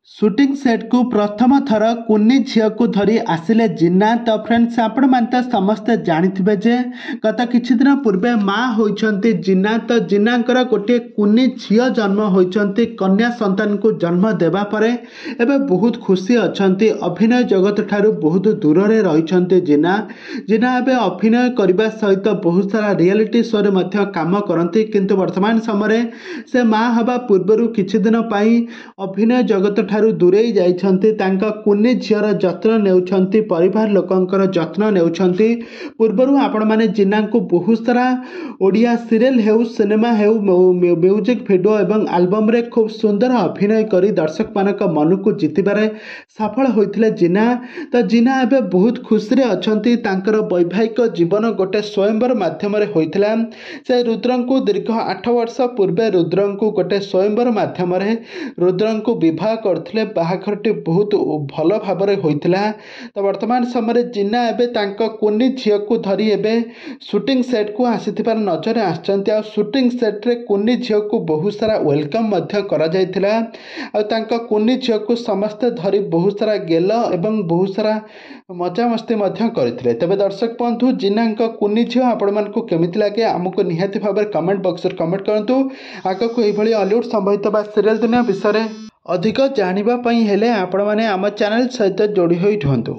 Suiting set को प्रथम थर कुन्नी झील को धरी आसिले जिन्ना। तो फ्रेंड्स आपण मान तो समस्ते जानिथिबे जे गत किछि दिन पूर्वे माँ होइछन्ति जिन्ना। तो जिन्नांकर गोटे कुन्नी झील जन्म होइछन्ति। कन्या संतान को जन्म देबा परे एबे बहुत खुशी अछन्ति। अभिनय जगत ठारू बहुत दूर रे रहिछन्ति जिन्ना। जिन्ना एबे अभिनय करबा सहित बहुत सारा रियलिटी शो रे मध्य काम करन्ति, किंतु वर्तमान समय से माँ हबा पूर्वरु किछि दिन पई अभिनय जगत ठारू दूरेई जाइछन्ति। तांका कुन्नी झीर जत्न नेउछन्ति, परिवार लोकंकर जत्न नेउछन्ति। पूर्वरु आपण माने जिन्ना को बहुत सारा ओडिया सीरियल हेउ, सिनेमा हेउ, म्यूजिक वीडियो एवं एल्बम रे खूब सुंदर अभिनय करी दर्शक मानक मन को जितिबारे सफल होइथिले जिन्ना। तो जिन्ना एबे बहुत खुशी रे अछन्ति। तांकर वैवाहिक जीवन गोटे स्वयंवर माध्यम रे होइथिला। से रुद्रंको दीर्घ 8 वर्ष पूर्वे रुद्रंको गोटे स्वयंवर माध्यम रे रुद्रंको विवाह करथिले। बाहाघरटी बहुत भल भाव में होइथिला। तो वर्तमान समय जिन्ना एबे तांका कुन्नी झील को धरी एबे शूटिंग सेट को आसीथिबार नजर आछन्ति। आ शूटिंग सेट रे कुन्नी झील को बहुत सारा वेलकम मध्य करा जायथिला। आ तांका कुन्नी झील को समस्त धरी बहुत सारा गेल एवं बहुत सारा मजा मस्ती मध्य करथिले। तबे दर्शक बंधु जिन्नांका कुन्नी झील आपण मानकु केमिति लागे हमकु निहाती भाव कमेंट बॉक्स रे कमेंट करंतु। आगो को एभली हॉलीवुड संबंधित बा सीरियल दुनिया विषय अधिक जानिबा पई हेले आपण माने आम चैनल सहित जोड़ी होई रहंतु।